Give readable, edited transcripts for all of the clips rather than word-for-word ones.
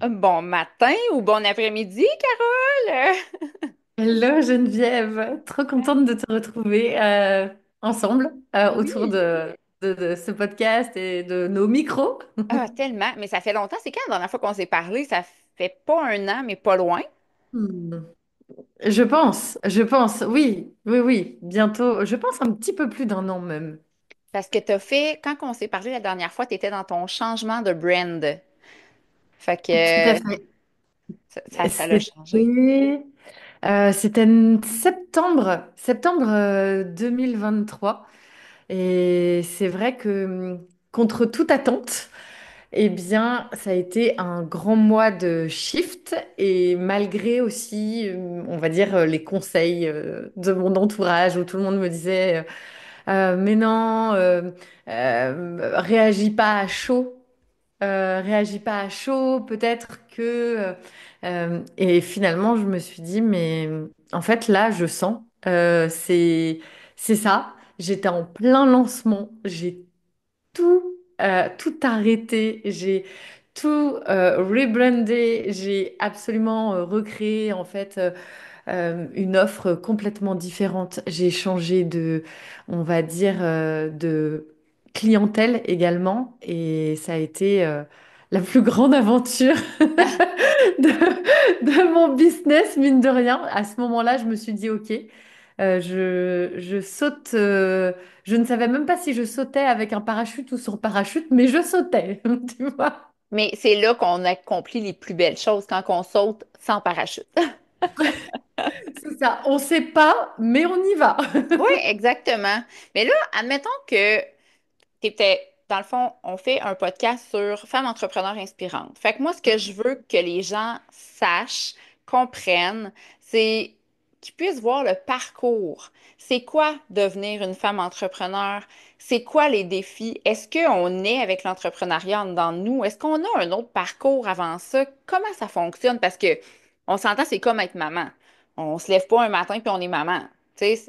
Bon matin ou bon après-midi, Carole? Hello Geneviève, trop contente de te retrouver ensemble autour Oui. de ce podcast et de nos micros. Ah, tellement. Mais ça fait longtemps. C'est quand la dernière fois qu'on s'est parlé? Ça fait pas un an, mais pas loin. Hmm. Je pense, oui, oui, oui, bientôt, je pense un petit peu plus d'un an même. Parce que t'as fait, quand on s'est parlé la dernière fois, t'étais dans ton changement de brand. Fait Tout à que fait. ça l'a changé. C'était septembre 2023. Et c'est vrai que contre toute attente, eh bien, ça a été un grand mois de shift et malgré aussi, on va dire, les conseils de mon entourage où tout le monde me disait, mais non, réagis pas à chaud, réagis pas à chaud, peut-être que... et finalement, je me suis dit, mais en fait, là, je sens, c'est ça. J'étais en plein lancement, j'ai tout arrêté, j'ai tout rebrandé, j'ai absolument recréé en fait une offre complètement différente. J'ai changé de, on va dire, de clientèle également et ça a été la plus grande aventure de mon business, mine de rien. À ce moment-là, je me suis dit, OK, je saute. Je ne savais même pas si je sautais avec un parachute ou sans parachute, mais je sautais, tu vois. Mais c'est là qu'on accomplit les plus belles choses quand on saute sans parachute. C'est ça. On ne sait pas, mais on y va. Oui, exactement. Mais là, admettons que t'étais, dans le fond, on fait un podcast sur femmes entrepreneurs inspirantes. Fait que moi, ce que je veux que les gens sachent, comprennent, c'est qu'ils puissent voir le parcours. C'est quoi devenir une femme entrepreneur? C'est quoi les défis? Est-ce qu'on est avec l'entrepreneuriat en dedans de nous? Est-ce qu'on a un autre parcours avant ça? Comment ça fonctionne? Parce que on s'entend, c'est comme être maman. On se lève pas un matin puis on est maman. Tu sais,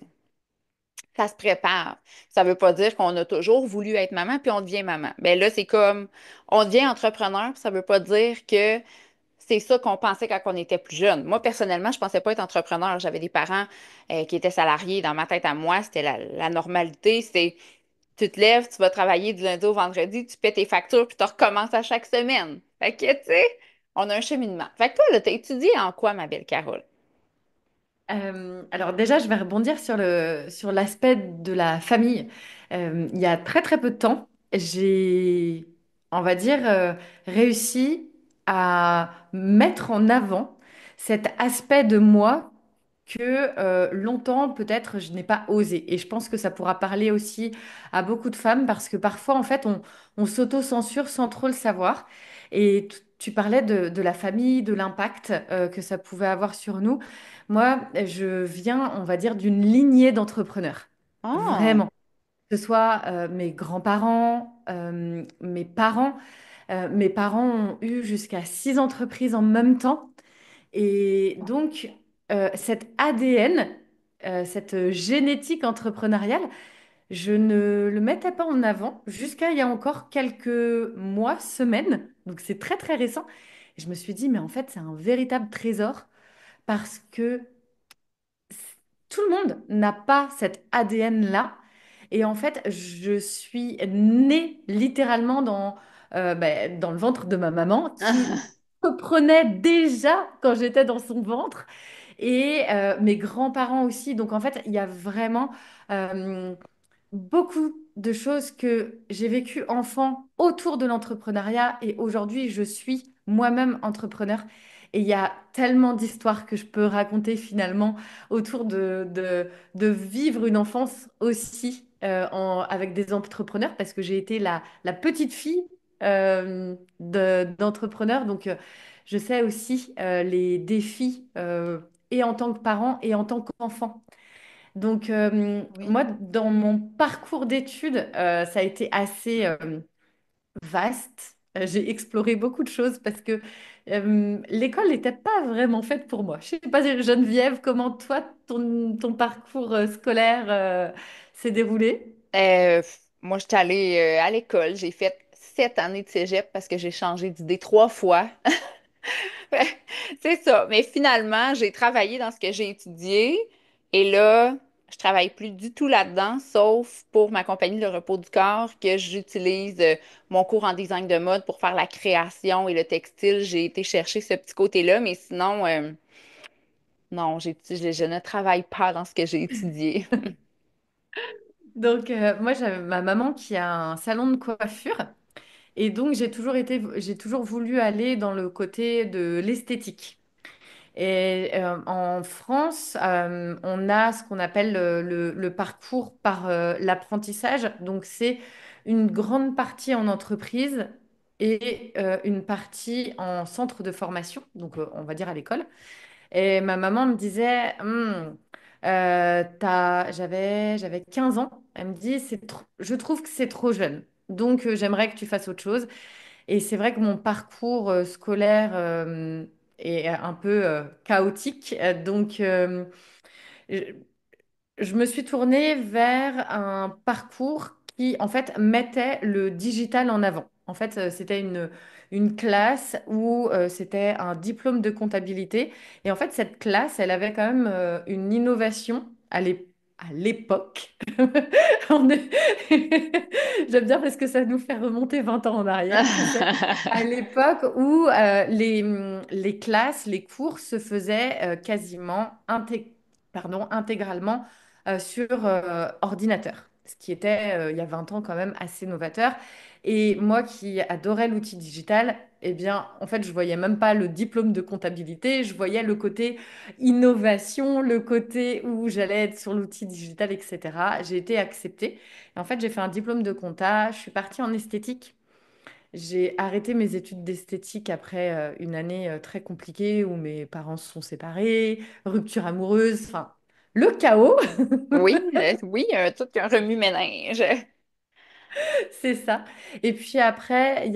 ça se prépare. Ça veut pas dire qu'on a toujours voulu être maman puis on devient maman. Ben là, c'est comme on devient entrepreneur, puis ça veut pas dire que c'est ça qu'on pensait quand on était plus jeune. Moi, personnellement, je pensais pas être entrepreneur. J'avais des parents qui étaient salariés. Dans ma tête à moi, c'était la normalité. C'est tu te lèves, tu vas travailler du lundi au vendredi, tu paies tes factures, puis tu recommences à chaque semaine. Fait que, tu sais, on a un cheminement. Fait que toi, là, t'as étudié en quoi, ma belle Carole? Alors déjà, je vais rebondir sur l'aspect de la famille. Il y a très très peu de temps, j'ai, on va dire, réussi à mettre en avant cet aspect de moi que longtemps peut-être je n'ai pas osé. Et je pense que ça pourra parler aussi à beaucoup de femmes parce que parfois en fait on s'auto-censure sans trop le savoir. Et tu parlais de la famille, de l'impact que ça pouvait avoir sur nous. Moi, je viens, on va dire, d'une lignée d'entrepreneurs. Oh, Vraiment. Que ce soit mes grands-parents, mes parents. Mes parents ont eu jusqu'à 6 entreprises en même temps. Et donc, cet ADN, cette génétique entrepreneuriale, je ne le mettais pas en avant jusqu'à il y a encore quelques mois, semaines. Donc, c'est très, très récent. Et je me suis dit, mais en fait, c'est un véritable trésor parce que tout le monde n'a pas cet ADN-là. Et en fait, je suis née littéralement dans le ventre de ma maman qui reprenait déjà quand j'étais dans son ventre et mes grands-parents aussi. Donc en fait, il y a vraiment euh, beaucoup de choses que j'ai vécues enfant autour de l'entrepreneuriat et aujourd'hui, je suis moi-même entrepreneur. Et il y a tellement d'histoires que je peux raconter finalement autour de vivre une enfance aussi avec des entrepreneurs parce que j'ai été la petite fille d'entrepreneurs. Donc, je sais aussi les défis et en tant que parent et en tant qu'enfant. Donc, oui. moi, dans mon parcours d'études, ça a été assez vaste. J'ai exploré beaucoup de choses parce que l'école n'était pas vraiment faite pour moi. Je sais pas, Geneviève, comment toi, ton parcours scolaire s'est déroulé? Euh, Moi, j'étais allée à l'école. J'ai fait 7 années de cégep parce que j'ai changé d'idée 3 fois. C'est ça. Mais finalement, j'ai travaillé dans ce que j'ai étudié et là, je travaille plus du tout là-dedans, sauf pour ma compagnie Le Repos du Corps, que j'utilise mon cours en design de mode pour faire la création et le textile. J'ai été chercher ce petit côté-là, mais sinon, non, je ne travaille pas dans ce que j'ai étudié. Donc, moi, j'avais ma maman qui a un salon de coiffure. Et donc, j'ai toujours voulu aller dans le côté de l'esthétique. Et en France, on a ce qu'on appelle le parcours par l'apprentissage. Donc, c'est une grande partie en entreprise et une partie en centre de formation, donc on va dire à l'école. Et ma maman me disait, j'avais 15 ans. Elle me dit, je trouve que c'est trop jeune. Donc, j'aimerais que tu fasses autre chose. Et c'est vrai que mon parcours scolaire est un peu chaotique. Donc, je, je me suis tournée vers un parcours qui, en fait, mettait le digital en avant. En fait, c'était une classe où c'était un diplôme de comptabilité. Et en fait, cette classe, elle avait quand même une innovation à l'époque. On est- J'aime bien parce que ça nous fait remonter 20 ans en arrière, tu sais. À l'époque où les classes, les cours se faisaient quasiment intégralement sur ordinateur, ce qui était, il y a 20 ans, quand même assez novateur. Et moi qui adorais l'outil digital, eh bien, en fait, je voyais même pas le diplôme de comptabilité, je voyais le côté innovation, le côté où j'allais être sur l'outil digital, etc. J'ai été acceptée. Et en fait, j'ai fait un diplôme de compta, je suis partie en esthétique. J'ai arrêté mes études d'esthétique après une année très compliquée où mes parents se sont séparés, rupture amoureuse, enfin, le chaos. Oui, oui, tout un remue-ménage. C'est ça. Et puis après,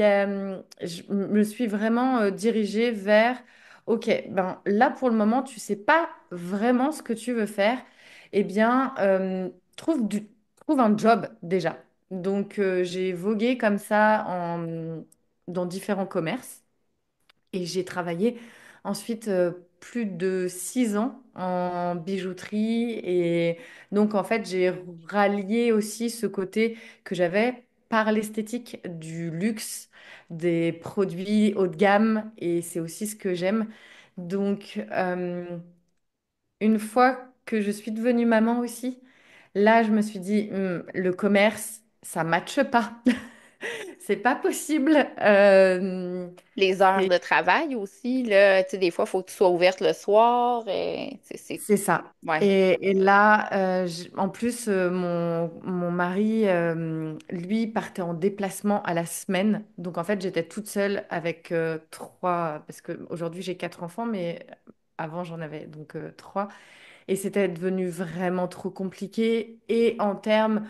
je me suis vraiment dirigée vers, OK, ben là pour le moment, tu sais pas vraiment ce que tu veux faire. Eh bien, trouve un job déjà. Donc, j'ai vogué comme ça dans différents commerces. Et j'ai travaillé ensuite plus de 6 ans en bijouterie. Et donc, en fait, j'ai rallié aussi ce côté que j'avais par l'esthétique du luxe, des produits haut de gamme. Et c'est aussi ce que j'aime. Donc, une fois que je suis devenue maman aussi, là, je me suis dit, le commerce, ça matche pas. C'est pas possible. Les heures de travail aussi, là, tu sais, des fois, il faut que tu sois ouverte le soir. Et C'est ça. ouais. Et là, en plus, mon mari, lui, partait en déplacement à la semaine. Donc, en fait, j'étais toute seule avec trois, parce qu'aujourd'hui, j'ai 4 enfants, mais avant, j'en avais donc trois. Et c'était devenu vraiment trop compliqué. Et en termes,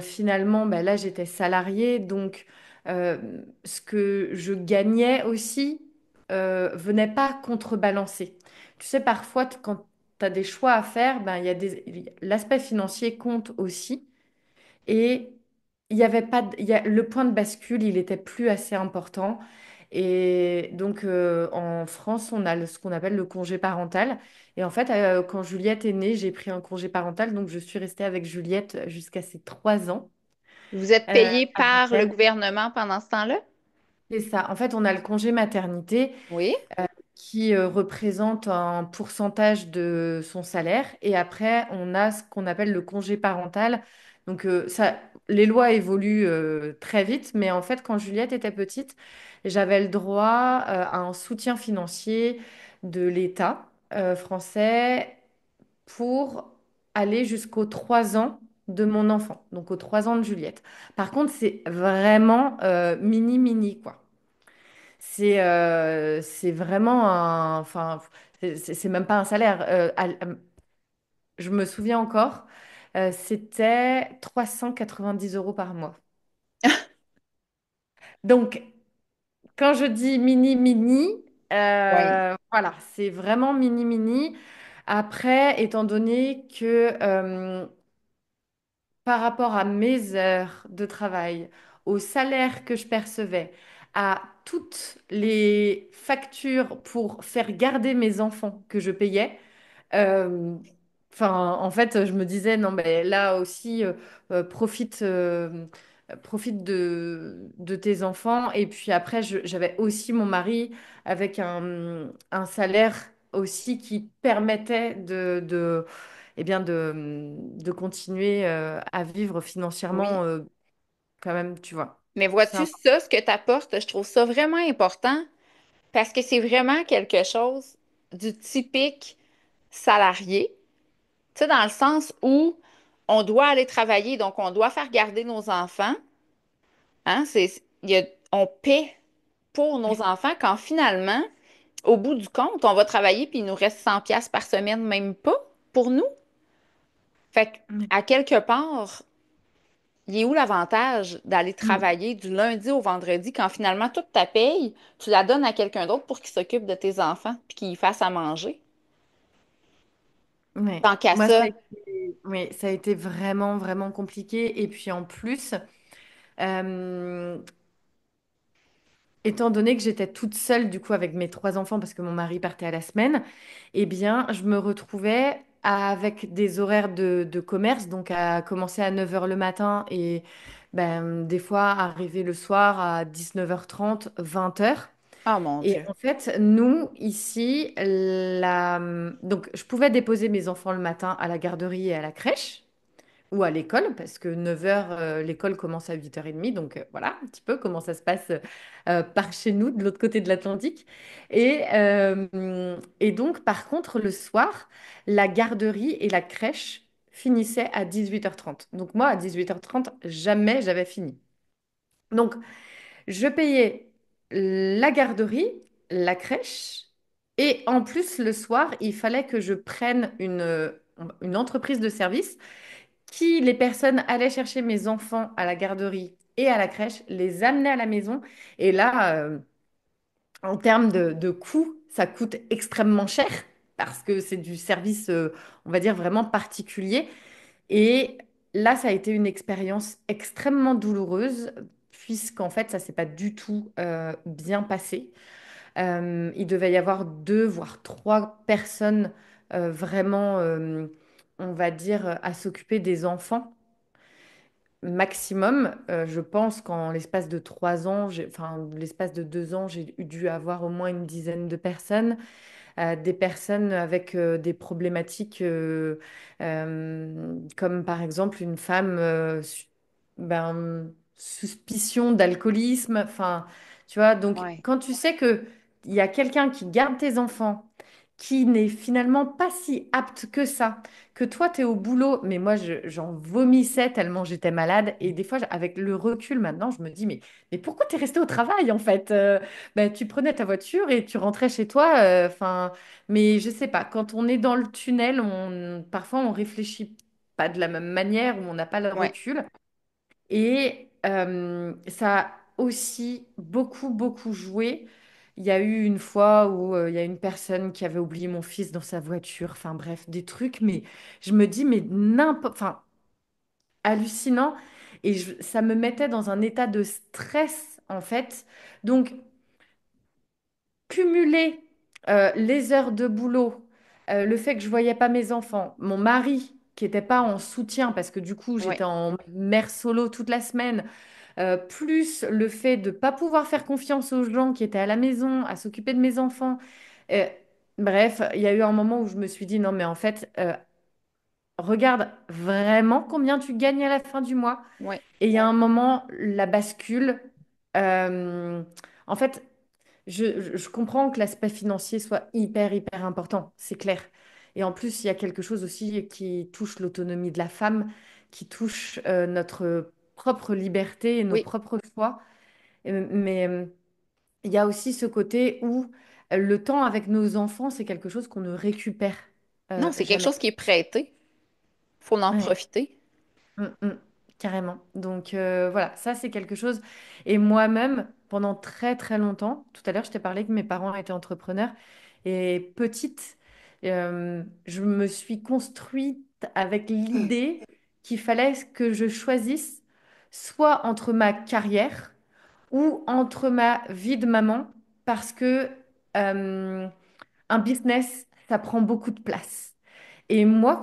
finalement, ben là, j'étais salariée. Donc, ce que je gagnais aussi venait pas contrebalancer. Tu sais, parfois, quand tu as des choix à faire, ben, l'aspect financier compte aussi. Et il y avait pas, le point de bascule, il était plus assez important. Et donc, en France, on a ce qu'on appelle le congé parental. Et en fait, quand Juliette est née, j'ai pris un congé parental. Donc, je suis restée avec Juliette jusqu'à ses 3 ans. Vous êtes euh, payé avec par le elle. gouvernement pendant ce temps-là? C'est ça. En fait, on a le congé maternité Oui. qui représente un pourcentage de son salaire. Et après, on a ce qu'on appelle le congé parental. Donc, les lois évoluent très vite, mais en fait, quand Juliette était petite, j'avais le droit à un soutien financier de l'État français pour aller jusqu'aux 3 ans de mon enfant, donc aux 3 ans de Juliette. Par contre, c'est vraiment mini, mini, quoi. C'est vraiment enfin, c'est même pas un salaire. Je me souviens encore, c'était 390 € par mois. Donc, quand je dis mini, mini, Oui. voilà, c'est vraiment mini, mini. Après, étant donné que par rapport à mes heures de travail, au salaire que je percevais, à toutes les factures pour faire garder mes enfants que je payais. Euh, Enfin, en fait, je me disais, non, mais là aussi, profite, profite de tes enfants. Et puis après, j'avais aussi mon mari avec un salaire aussi qui permettait eh bien de continuer à vivre Oui. financièrement quand même, tu vois. Mais C'est vois-tu ça, ce que tu apportes, je trouve ça vraiment important parce que c'est vraiment quelque chose du typique salarié. Tu sais, dans le sens où on doit aller travailler, donc on doit faire garder nos enfants. Hein, on paie pour nos enfants quand finalement, au bout du compte, on va travailler puis il nous reste 100 pièces par semaine, même pas pour nous. Fait que, à quelque part, il est où l'avantage d'aller Mm. travailler du lundi au vendredi quand finalement toute ta paye, tu la donnes à quelqu'un d'autre pour qu'il s'occupe de tes enfants puis qu'il fasse à manger? Ouais. Tant qu'à Moi, ça a ça, été, oui, ça a été vraiment, vraiment compliqué. Et puis en plus, euh, étant donné que j'étais toute seule, du coup, avec mes trois enfants, parce que mon mari partait à la semaine, eh bien, je me retrouvais avec des horaires de commerce, donc à commencer à 9 heures le matin et ben, des fois arriver le soir à 19h30, 20 heures. oh mon Et Dieu. en fait, nous, ici, donc, je pouvais déposer mes enfants le matin à la garderie et à la crèche ou à l'école, parce que 9 heures, l'école commence à 8h30. Donc voilà un petit peu comment ça se passe par chez nous, de l'autre côté de l'Atlantique. Et donc, par contre, le soir, la garderie et la crèche finissaient à 18h30. Donc moi, à 18h30, jamais j'avais fini. Donc, je payais la garderie, la crèche, et en plus, le soir, il fallait que je prenne une entreprise de service qui, les personnes allaient chercher mes enfants à la garderie et à la crèche, les amenaient à la maison. Et là, en termes de coûts, ça coûte extrêmement cher parce que c'est du service, on va dire, vraiment particulier. Et là, ça a été une expérience extrêmement douloureuse puisqu'en fait, ça s'est pas du tout bien passé. Il devait y avoir deux, voire trois personnes vraiment, on va dire, à s'occuper des enfants maximum. Je pense qu'en l'espace de 3 ans, enfin, l'espace de 2 ans, j'ai dû avoir au moins une dizaine de personnes, des personnes avec des problématiques comme par exemple une femme ben, suspicion d'alcoolisme. Enfin, tu vois, donc Ouais. quand tu sais que il y a quelqu'un qui garde tes enfants, qui n'est finalement pas si apte que ça, que toi, tu es au boulot, mais moi, j'en vomissais tellement j'étais malade. Et des fois, avec le recul maintenant, je me dis, mais pourquoi tu es resté au travail en fait? Ben, tu prenais ta voiture et tu rentrais chez toi. Enfin, mais je sais pas, quand on est dans le tunnel, parfois on réfléchit pas de la même manière ou on n'a pas le Ouais. recul. Et ça a aussi beaucoup, beaucoup joué. Il y a eu une fois où il y a une personne qui avait oublié mon fils dans sa voiture. Enfin bref, des trucs, mais je me dis, mais n'importe, enfin, hallucinant. Et ça me mettait dans un état de stress, en fait. Donc, cumuler les heures de boulot, le fait que je voyais pas mes enfants, mon mari qui n'était pas en soutien parce que du coup Ouais. j'étais en mère solo toute la semaine, plus le fait de pas pouvoir faire confiance aux gens qui étaient à la maison, à s'occuper de mes enfants. Euh, Bref, il y a eu un moment où je me suis dit non mais en fait, regarde vraiment combien tu gagnes à la fin du mois. Ouais. Et il y a un moment, la bascule. euh, En fait, je comprends que l'aspect financier soit hyper, hyper important, c'est clair. Et en plus, il y a quelque chose aussi qui touche l'autonomie de la femme, qui touche notre propre liberté et nos Oui. propres choix. Mais il y a aussi ce côté où le temps avec nos enfants, c'est quelque chose qu'on ne récupère Non, c'est quelque jamais. chose qui est prêté. Faut en Ouais. profiter. Carrément. Donc voilà, ça c'est quelque chose. Et moi-même, pendant très très longtemps, tout à l'heure je t'ai parlé que mes parents étaient entrepreneurs. Et petite, je me suis construite avec l'idée qu'il fallait que je choisisse soit entre ma carrière ou entre ma vie de maman parce que euh, un business, ça prend beaucoup de place. Et moi,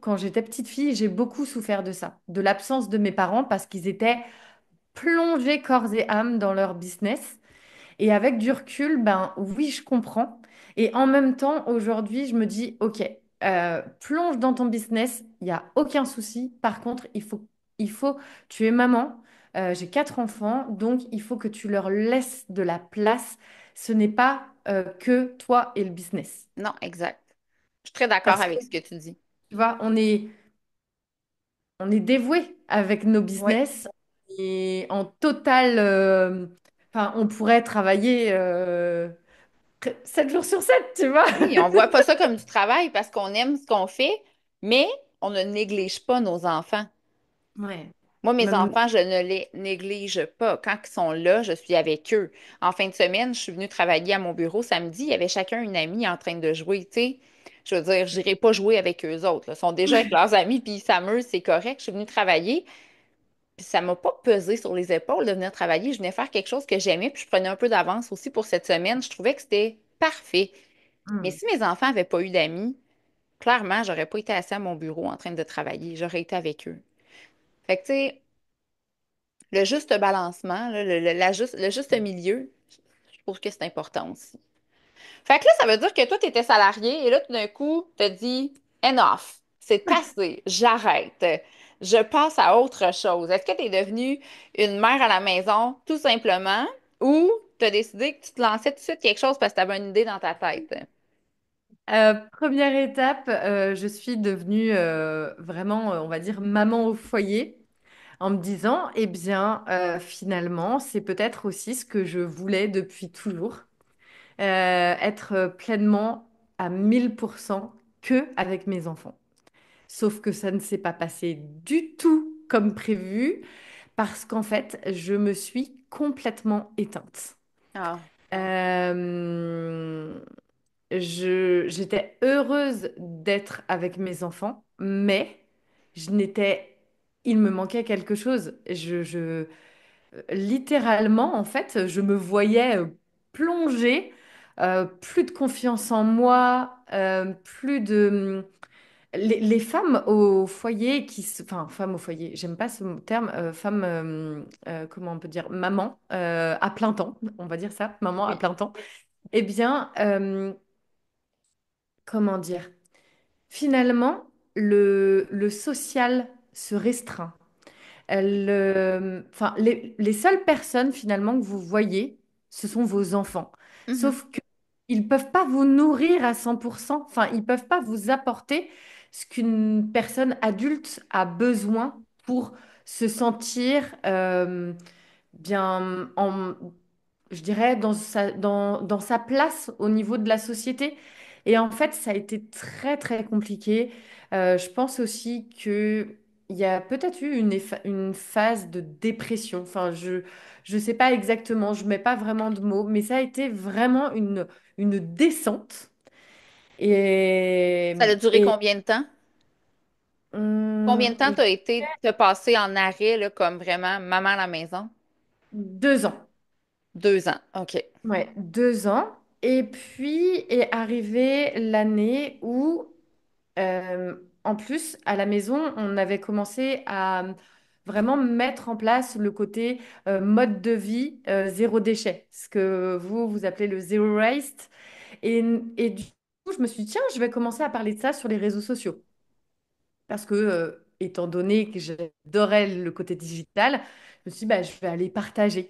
quand j'étais petite fille, j'ai beaucoup souffert de ça, de l'absence de mes parents parce qu'ils étaient plongés corps et âme dans leur business. Et avec du recul, ben oui, je comprends. Et en même temps, aujourd'hui, je me dis, OK, plonge dans ton business, il n'y a aucun souci. Par contre, tu es maman, j'ai 4 enfants, donc il faut que tu leur laisses de la place. Ce n'est pas que toi et le business. Non, exact. Je suis très d'accord Parce que, avec ce que tu dis. tu vois, on est dévoué avec nos Oui. business et en total, enfin, on pourrait travailler 7 jours sur 7, tu vois. Oui, on voit pas ça comme du travail parce qu'on aime ce qu'on fait, mais on ne néglige pas nos enfants. Ouais. Moi, mes Même, enfants, je ne les néglige pas. Quand ils sont là, je suis avec eux. En fin de semaine, je suis venue travailler à mon bureau samedi. Il y avait chacun une amie en train de jouer. Tu sais, je veux dire, j'irai pas jouer avec eux autres, là. Ils sont déjà avec leurs amis, puis ils s'amusent, c'est correct. Je suis venue travailler, puis ça m'a pas pesé sur les épaules de venir travailler. Je venais faire quelque chose que j'aimais, puis je prenais un peu d'avance aussi pour cette semaine. Je trouvais que c'était parfait. Mais Hmm. si mes enfants n'avaient pas eu d'amis, clairement, j'aurais pas été assise à mon bureau en train de travailler. J'aurais été avec eux. Fait que, tu sais, le juste balancement, là, le juste milieu, je trouve que c'est important aussi. Fait que là, ça veut dire que toi, tu étais salarié et là, tout d'un coup, tu as dit enough, c'est assez, j'arrête, je passe à autre chose. Est-ce que tu es devenue une mère à la maison, tout simplement, ou tu as décidé que tu te lançais tout de suite quelque chose parce que tu avais une idée dans ta tête? Première étape, je suis devenue vraiment, on va dire, maman au foyer en me disant, eh bien, finalement, c'est peut-être aussi ce que je voulais depuis toujours, être pleinement à 1000% que avec mes enfants. Sauf que ça ne s'est pas passé du tout comme prévu parce qu'en fait, je me suis complètement éteinte. Ah, Euh, j'étais heureuse d'être avec mes enfants, mais il me manquait quelque chose. Littéralement, en fait, je me voyais plonger, plus de confiance en moi, plus de... les femmes au foyer enfin, femmes au foyer, j'aime pas ce terme, femmes, comment on peut dire, maman à plein temps, on va dire ça, maman à oui. plein temps. Eh bien, comment dire? Finalement, le social se restreint. Enfin, les seules personnes finalement que vous voyez, ce sont vos enfants. Mhm. Sauf qu'ils ne peuvent pas vous nourrir à 100%. Enfin, ils ne peuvent pas vous apporter ce qu'une personne adulte a besoin pour se sentir bien, je dirais, dans sa place au niveau de la société. Et en fait, ça a été très, très compliqué. Je pense aussi que il y a peut-être eu une phase de dépression. Enfin, je sais pas exactement, je mets pas vraiment de mots, mais ça a été vraiment une descente. Et, Ça a duré et combien de temps? Combien de temps je- t'as été te passer en arrêt, là, comme vraiment maman à la maison? 2 ans. 2 ans. OK. Ouais, 2 ans. Et puis est arrivée l'année où, en plus, à la maison, on avait commencé à vraiment mettre en place le côté mode de vie zéro déchet, ce que vous appelez le zero waste. Et du coup, je me suis dit, tiens, je vais commencer à parler de ça sur les réseaux sociaux. Parce que, étant donné que j'adorais le côté digital, je me suis dit, bah, je vais aller partager.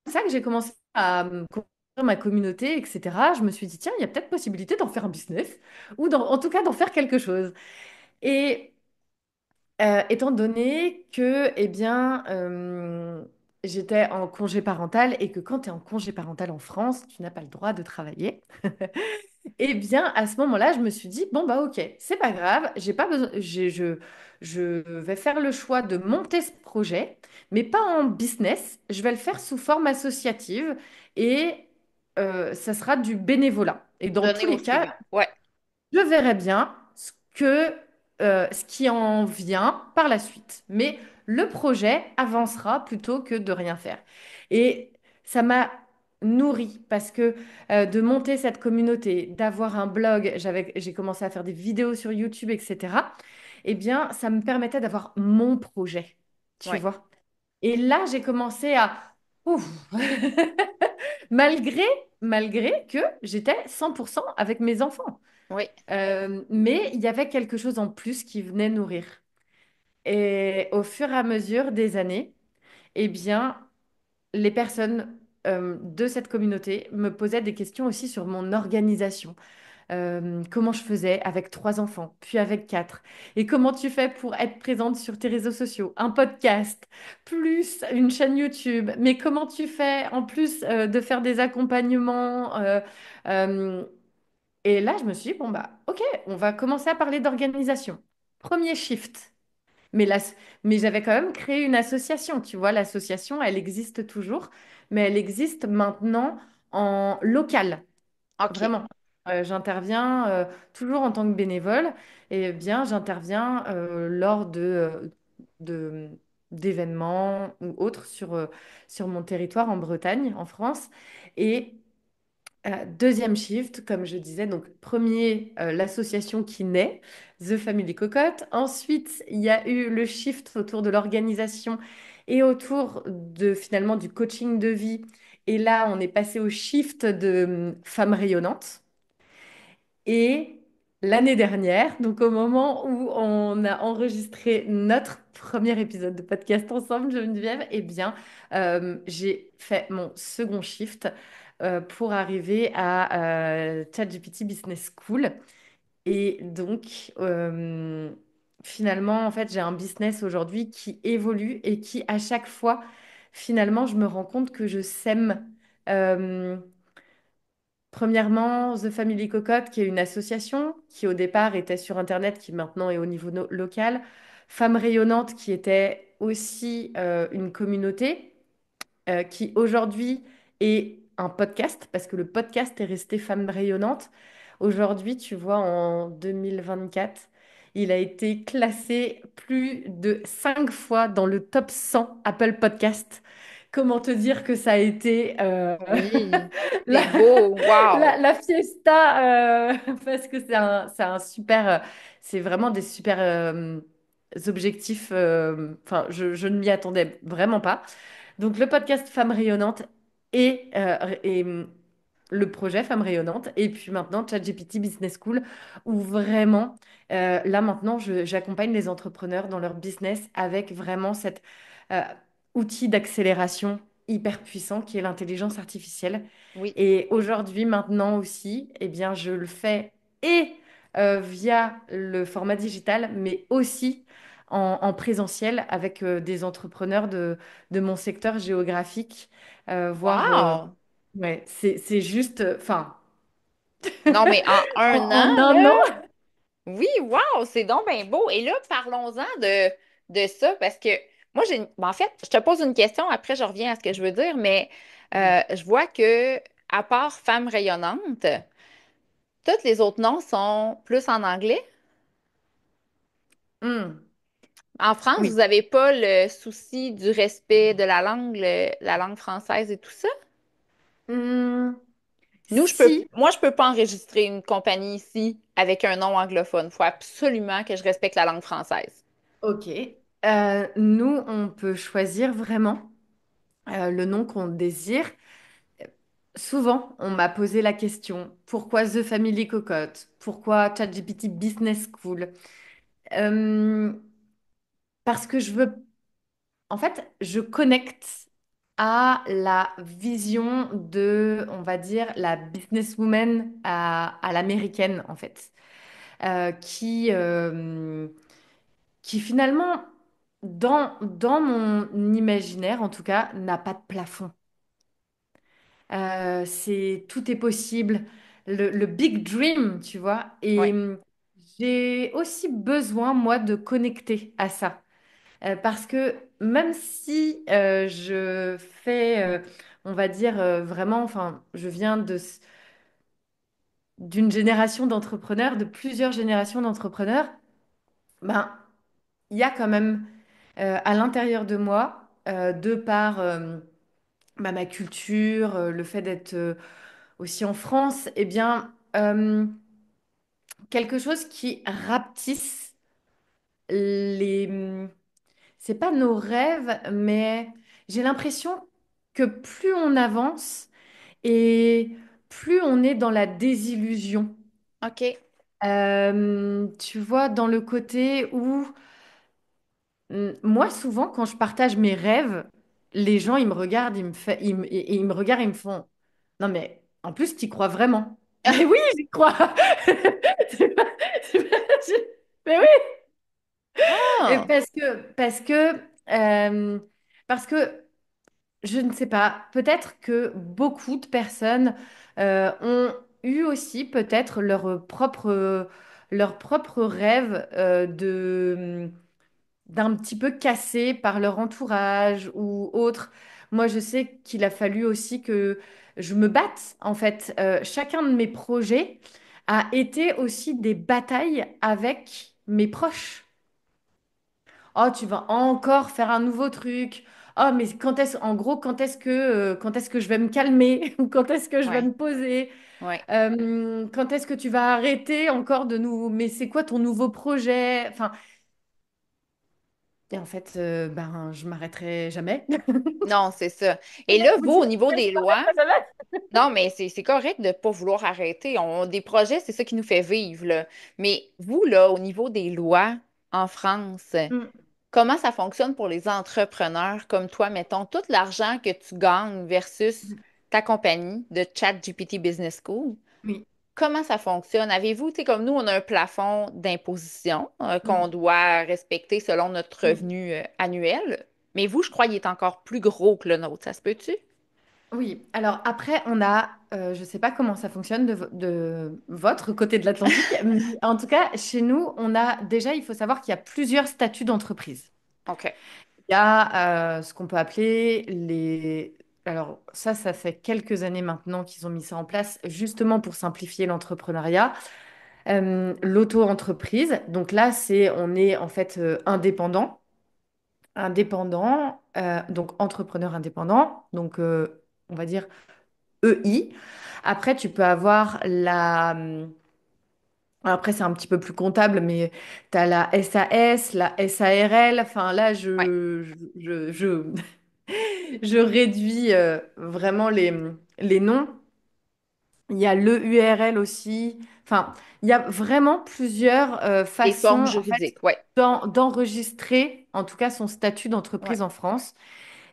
C'est ça que j'ai commencé à construire ma communauté, etc. Je me suis dit, tiens, il y a peut-être possibilité d'en faire un business, ou en tout cas d'en faire quelque chose. Et étant donné que, eh bien, j'étais en congé parental et que quand tu es en congé parental en France, tu n'as pas le droit de travailler. Eh bien, à ce moment-là, je me suis dit, bon, bah ok, c'est pas grave, j'ai pas besoin, je vais faire le choix de monter ce projet, mais pas en business, je vais le faire sous forme associative et ça sera du bénévolat. Et dans tous Donner au les cas, suivant. Ouais. je verrai bien ce qui en vient par la suite. Mais le projet avancera plutôt que de rien faire. Et ça m'a nourri parce que de monter cette communauté, d'avoir un blog, j'ai commencé à faire des vidéos sur YouTube, etc. Eh bien, ça me permettait d'avoir mon projet, tu Oui, vois. Et là, j'ai commencé à... Ouf. malgré, malgré que j'étais 100% avec mes enfants. oui, Mais il y avait quelque chose en plus qui venait nourrir. Et au fur et à mesure des années, eh bien, les personnes de cette communauté me posaient des questions aussi sur mon organisation. Comment je faisais avec 3 enfants, puis avec 4. Et comment tu fais pour être présente sur tes réseaux sociaux, un podcast, plus une chaîne YouTube. Mais comment tu fais en plus de faire des accompagnements euh, Et là, je me suis dit, bon, bah, ok, on va commencer à parler d'organisation. Premier shift. Mais, mais j'avais quand même créé une association, tu vois, l'association, elle existe toujours, mais elle existe maintenant en local. OK. Vraiment, j'interviens toujours en tant que bénévole et bien j'interviens lors de- d'événements ou autres sur mon territoire en Bretagne, en France. Et deuxième shift, comme je disais, donc premier, l'association qui naît, The Family Cocotte. Ensuite, il y a eu le shift autour de l'organisation et autour de finalement du coaching de vie. Et là, on est passé au shift de femmes rayonnantes. Et l'année dernière, donc au moment où on a enregistré notre premier épisode de podcast ensemble, Geneviève, eh bien, j'ai fait mon second shift pour arriver à ChatGPT Business School. Et donc, finalement, en fait, j'ai un business aujourd'hui qui évolue et qui, à chaque fois, finalement, je me rends compte que je sème. euh, Premièrement, The Family Cocotte, qui est une association qui au départ était sur Internet, qui maintenant est au niveau local. Femmes rayonnantes, qui était aussi une communauté, qui aujourd'hui est un podcast, parce que le podcast est resté Femmes rayonnantes. Aujourd'hui, tu vois, en 2024, il a été classé plus de 5 fois dans le top 100 Apple Podcast. Comment te dire que ça a été Oui, la, c'est beau. Wow. la fiesta, parce que c'est un super, c'est vraiment des super objectifs. Enfin, je ne m'y attendais vraiment pas. Donc, le podcast Femmes rayonnantes et le projet Femmes rayonnantes. Et puis maintenant, ChatGPT Business School, où vraiment, là maintenant, j'accompagne les entrepreneurs dans leur business avec vraiment cet euh, outil d'accélération hyper puissant qui est l'intelligence artificielle. Oui, Et aujourd'hui, maintenant aussi, eh bien, je le fais et via le format digital, mais aussi en présentiel avec des entrepreneurs de mon secteur géographique, voire wow. ouais, c'est juste, enfin, Non, mais en un an, en là, un an. oui, wow, c'est donc bien beau. Et là, parlons-en de ça, parce que moi, ben, en fait, je te pose une question, après je reviens à ce que je veux dire, mais je vois que, à part Femme rayonnante, tous les autres noms sont plus en anglais. Hmm, En France, vous oui. n'avez pas le souci du respect de la langue, la langue française et tout ça? Hmm, Nous, si, moi, je peux pas enregistrer une compagnie ici avec un nom anglophone. Il faut absolument que je respecte la langue française. ok. Nous, on peut choisir vraiment le nom qu'on désire. Souvent, on m'a posé la question, pourquoi The Family Cocotte? Pourquoi ChatGPT Business School? Euh, Parce que en fait, je connecte à la vision de, on va dire, la businesswoman à l'américaine, en fait, qui finalement, dans mon imaginaire, en tout cas, n'a pas de plafond. Tout est possible, le big dream, tu vois. Oui, Et j'ai aussi besoin, moi, de connecter à ça. Parce que même si je fais, on va dire vraiment, enfin, je viens d'une génération d'entrepreneurs, de plusieurs générations d'entrepreneurs, ben, il y a quand même à l'intérieur de moi, de par bah, ma culture, le fait d'être aussi en France, eh bien, quelque chose qui rapetisse les... C'est pas nos rêves, mais j'ai l'impression que plus on avance et plus on est dans la désillusion. OK. Tu vois, dans le côté où moi, souvent, quand je partage mes rêves, les gens, ils me regardent, et ils me regardent, ils me font, non, mais en plus, tu y crois vraiment. Mais oui, j'y crois. C'est pas- Mais oui, et Ah, euh, parce que je ne sais pas, peut-être que beaucoup de personnes ont eu aussi peut-être leur propre rêve d'un petit peu cassé par leur entourage ou autre. Moi, je sais qu'il a fallu aussi que je me batte. En fait, chacun de mes projets a été aussi des batailles avec mes proches. Oh, tu vas encore faire un nouveau truc. Oh, mais en gros, quand est-ce que je vais me calmer? Ou quand est-ce que je vais ouais, me poser? ouais. Quand est-ce que tu vas arrêter encore de nous... Mais c'est quoi ton nouveau projet? Enfin, et en fait, ben, je m'arrêterai jamais. Non, c'est ça. Et Comment là, vous vous, dire? au niveau des Je lois, m'arrêterai jamais. non, mais c'est correct de ne pas vouloir arrêter. Des projets, c'est ça qui nous fait vivre, là. Mais vous, là, au niveau des lois en France, Mm, comment ça fonctionne pour les entrepreneurs comme toi, mettons, tout l'argent que tu gagnes versus mm, ta compagnie de ChatGPT Business School? oui. Comment ça fonctionne? Avez-vous, tu sais, comme nous, on a un plafond d'imposition qu'on Mm, doit respecter selon notre mm. revenu annuel. Mais vous, je crois, il est encore plus gros que le nôtre. Ça se peut-tu? Oui, alors après, on a, je ne sais pas comment ça fonctionne de votre côté de l'Atlantique, mais en tout cas, chez nous, on a déjà, il faut savoir qu'il y a plusieurs statuts d'entreprise. OK. Il y a ce qu'on peut appeler les... Alors ça fait quelques années maintenant qu'ils ont mis ça en place, justement pour simplifier l'entrepreneuriat. L'auto-entreprise, donc là, on est en fait donc entrepreneur indépendant, donc on va dire EI. Après, tu peux avoir après, c'est un petit peu plus comptable, mais tu as la SAS, la SARL. Enfin, là, Ouais. je réduis vraiment les noms. Il y a l'EURL aussi. Enfin, il y a vraiment plusieurs Les formes façons, en fait, juridiques, ouais. d'enregistrer, en tout cas, son statut Ouais. d'entreprise en France.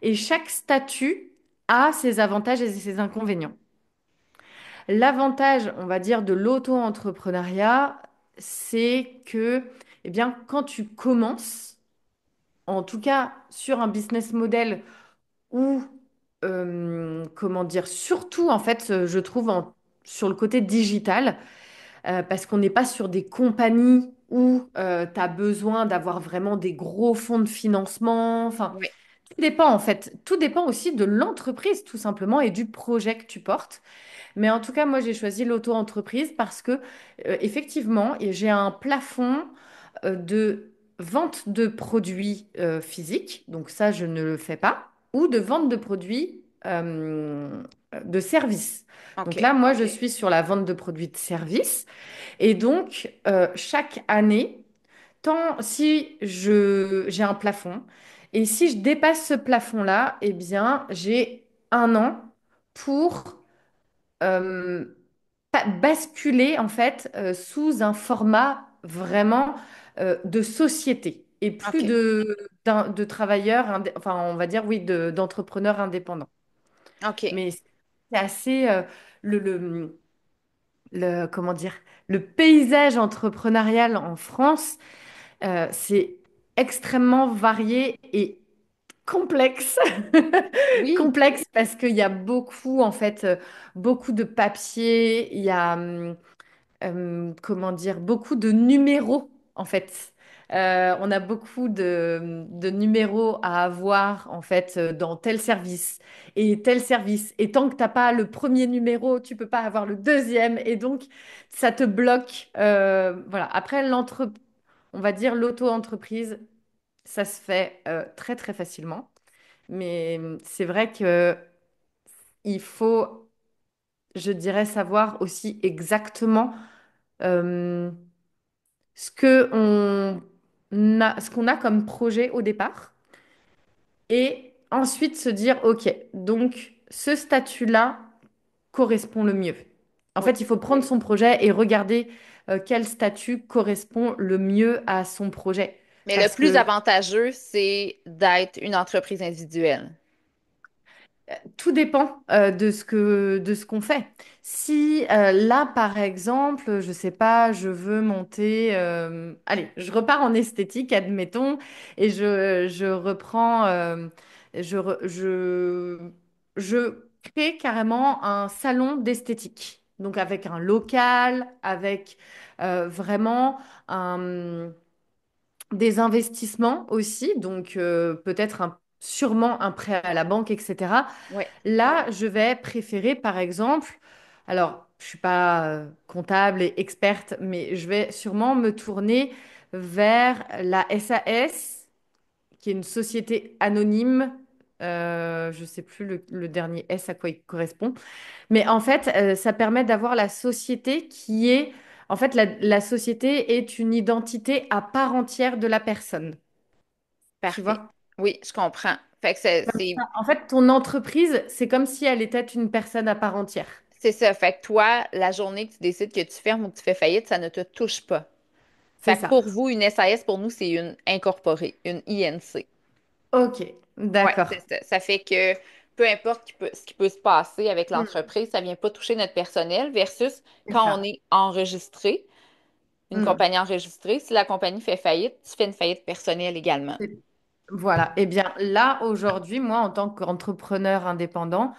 Et chaque statut a ses avantages et ses inconvénients. L'avantage, on va dire, de l'auto-entrepreneuriat, c'est que, eh bien, quand tu commences, en tout cas sur un business model où, comment dire, surtout, en fait, je trouve sur le côté digital, parce qu'on n'est pas sur des compagnies où tu as besoin d'avoir vraiment des gros fonds de financement. Enfin, Ouais. tout dépend, en fait. Tout dépend aussi de l'entreprise, tout simplement, et du projet que tu portes. Mais en tout cas, moi, j'ai choisi l'auto-entreprise parce que, effectivement, et j'ai un plafond de vente de produits physiques, donc ça, je ne le fais pas, ou de vente de produits de services. Donc OK. là, moi, je suis sur la vente de produits de services. Et donc, chaque année, tant si j'ai un plafond, et si je dépasse ce plafond-là, eh bien, j'ai un an pour euh, basculer en fait sous un format vraiment de société et plus OK. de travailleurs, enfin on va dire oui, d'entrepreneurs indépendants. OK. Mais c'est assez le, comment dire, le paysage entrepreneurial en France, c'est extrêmement varié et complexe. Oui. Complexe parce qu'il y a beaucoup, en fait, beaucoup de papiers, il y a, comment dire, beaucoup de numéros, en fait. On a beaucoup de numéros à avoir, en fait, dans tel service et tel service. Et tant que tu n'as pas le premier numéro, tu peux pas avoir le deuxième. Et donc, ça te bloque. Voilà. Après, on va dire l'auto-entreprise, ça se fait très très facilement. Mais c'est vrai que il faut, je dirais, savoir aussi exactement euh, ce qu'on a comme projet au départ. Et ensuite se dire, OK, donc ce statut-là correspond le mieux. En Oui. fait, il faut prendre son projet et regarder quel statut correspond le mieux à son projet. Mais le Parce plus que avantageux, c'est d'être une entreprise individuelle. tout dépend de ce qu'on fait. Si là, par exemple, je sais pas, je veux monter, allez, je repars en esthétique, admettons, et je reprends, je crée carrément un salon d'esthétique. Donc avec un local, avec vraiment des investissements aussi, donc peut-être sûrement un prêt à la banque, etc. Oui. Là, je vais préférer, par exemple, alors, je suis pas comptable et experte, mais je vais sûrement me tourner vers la SAS, qui est une société anonyme. Je sais plus le dernier S à quoi il correspond. Mais en fait, ça permet d'avoir la société qui est... En fait, la société est une identité à part entière de la personne. Tu Parfait. vois? Oui, je comprends. Fait que En fait, ton entreprise, c'est comme si elle était une personne à part entière. c'est ça. Fait que toi, la journée que tu décides que tu fermes ou que tu fais faillite, ça ne te touche pas. C'est Fait que ça. pour vous, une SAS, pour nous, c'est une incorporée, une INC. Ok, Ouais, c'est d'accord. ça. Ça fait que peu importe ce qui peut se passer avec Hmm, l'entreprise, ça vient pas toucher notre personnel versus c'est quand on ça. est enregistré, une Hmm. compagnie enregistrée, si la compagnie fait faillite, tu fais une faillite personnelle également. Voilà. Eh bien, là, aujourd'hui, moi, en tant qu'entrepreneur indépendant,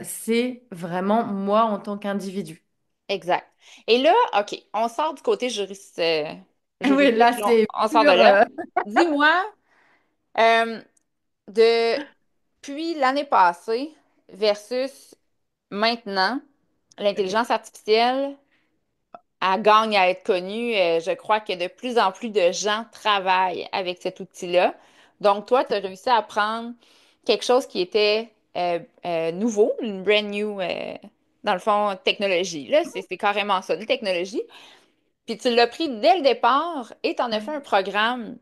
c'est vraiment moi en tant qu'individu. Exact. Et là, OK, on sort du côté Oui, juridique, là, là, c'est on sort de pur. là. Dis-moi, euh, depuis l'année passée versus maintenant, Ok. l'intelligence artificielle, elle gagne à être connue. Je crois que de plus en plus de gens travaillent avec cet outil-là. Donc, toi, tu as réussi à prendre quelque chose qui était nouveau, une brand new, dans le fond, technologie. Là, c'est carrément ça, une technologie. Puis tu l'as pris dès le départ et tu en as fait un programme.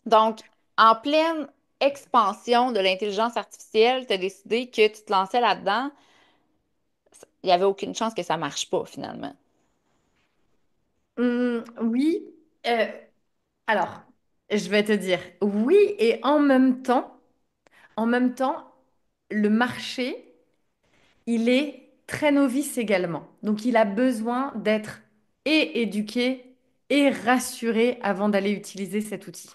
Donc, en pleine expansion de l'intelligence artificielle, tu as décidé que tu te lançais là-dedans. Il n'y avait aucune chance que ça marche pas, finalement. Oui. euh, alors, je vais te dire oui et en même temps, le marché, il est très novice également. Donc, il a besoin d'être et éduqué et rassuré avant d'aller utiliser cet outil.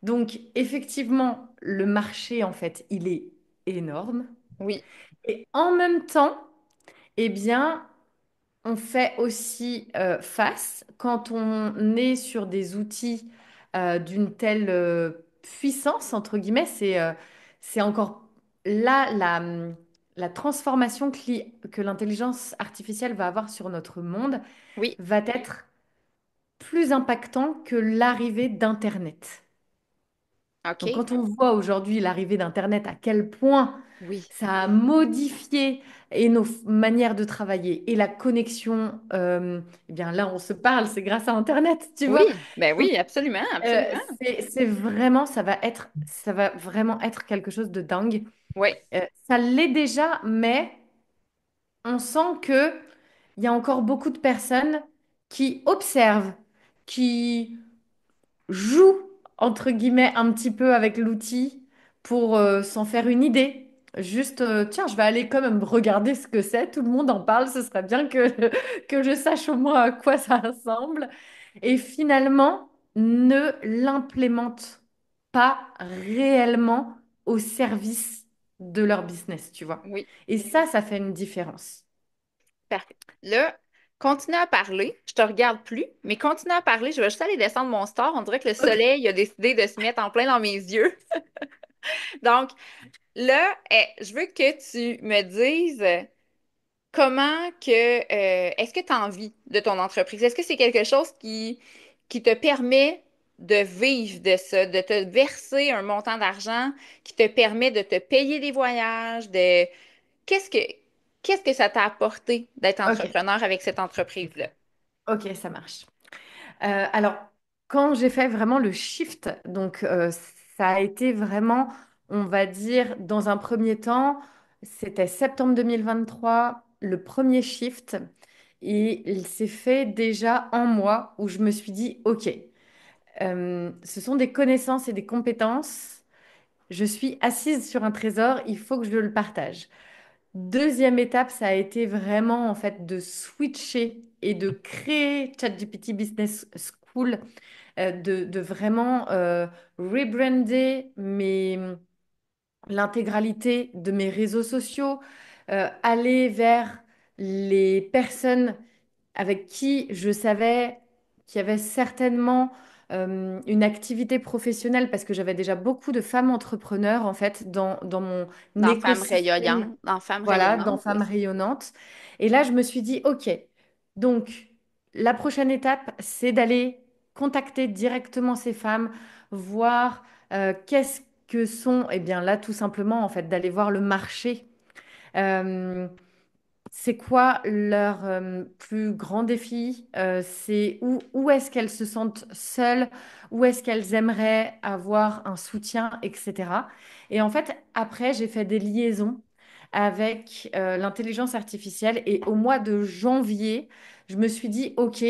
Donc, effectivement, le marché, en fait, il est énorme. Oui, Et en même temps, eh bien, on fait aussi face quand on est sur des outils d'une telle puissance, entre guillemets, c'est encore là la transformation que l'intelligence artificielle va avoir sur notre monde oui, va être plus impactant que l'arrivée d'Internet. Donc, OK. quand on voit aujourd'hui l'arrivée d'Internet, à quel point Oui, ça a modifié et nos manières de travailler et la connexion, eh bien là, on se parle, c'est grâce à Internet, tu vois. oui, ben Donc, oui, absolument, absolument. c'est vraiment, ça va vraiment être quelque chose de dingue. Oui, Ça l'est déjà, mais on sent que il y a encore beaucoup de personnes qui observent, qui joue, entre guillemets, un petit peu avec l'outil pour s'en faire une idée. Juste, tiens, je vais aller quand même regarder ce que c'est. Tout le monde en parle. Ce serait bien que, que je sache au moins à quoi ça ressemble. Et finalement, ne l'implémente pas réellement au service de leur business, tu vois. oui, Et ça fait une différence. parfait. Là, continue à parler. Je te regarde plus, mais continue à parler. Je vais juste aller descendre mon store. On dirait que le Ok. soleil a décidé de se mettre en plein dans mes yeux. Donc, là, je veux que tu me dises comment est-ce que tu as envie de ton entreprise? Est-ce que c'est quelque chose qui te permet de vivre de ça, de te verser un montant d'argent qui te permet de te payer des voyages, de qu'est-ce que qu'est-ce que ça t'a apporté d'être Ok, entrepreneur avec cette entreprise-là? ok, ça marche. Alors, quand j'ai fait vraiment le shift, donc ça a été vraiment, on va dire, dans un premier temps, c'était septembre 2023, le premier shift, et il s'est fait déjà en mois où je me suis dit, OK, ce sont des connaissances et des compétences. Je suis assise sur un trésor, il faut que je le partage. Deuxième étape, ça a été vraiment en fait de switcher et de créer ChatGPT Business School, de vraiment rebrander l'intégralité de mes réseaux sociaux, aller vers les personnes avec qui je savais qu'il y avait certainement une activité professionnelle parce que j'avais déjà beaucoup de femmes entrepreneurs en fait dans mon écosystème, Dans Femmes voilà, dans rayonnantes. Femmes rayonnantes. Et là, je me suis dit, OK, donc la prochaine étape, c'est d'aller contacter directement ces femmes, voir qu'est-ce que sont, eh bien là, tout simplement, en fait, d'aller voir le marché. Euh, c'est quoi leur plus grand défi? C'est où est-ce qu'elles se sentent seules? Où est-ce qu'elles aimeraient avoir un soutien, etc. Et en fait, après, j'ai fait des liaisons avec l'intelligence artificielle. Et au mois de janvier, je me suis dit, OK,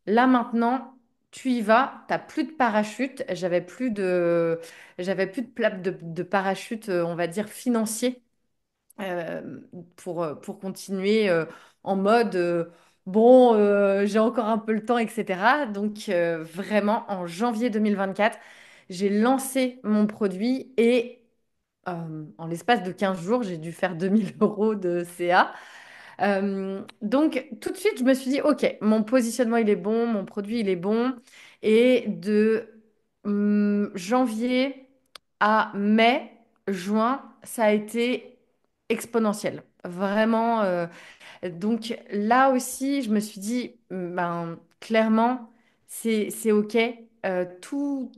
là maintenant, tu y vas, tu n'as plus de parachute. J'avais plus de de parachute, on va dire, financier pour continuer en mode bon, j'ai encore un peu le temps, etc. Donc, vraiment, en janvier 2024, j'ai lancé mon produit et en l'espace de 15 jours, j'ai dû faire 2 000 € de CA. Donc, tout de suite, je me suis dit, OK, mon positionnement, il est bon, mon produit, il est bon. Et de janvier à mai, juin, ça a été exponentiel. Vraiment. Donc, là aussi, je me suis dit, ben, clairement, c'est OK. Tout,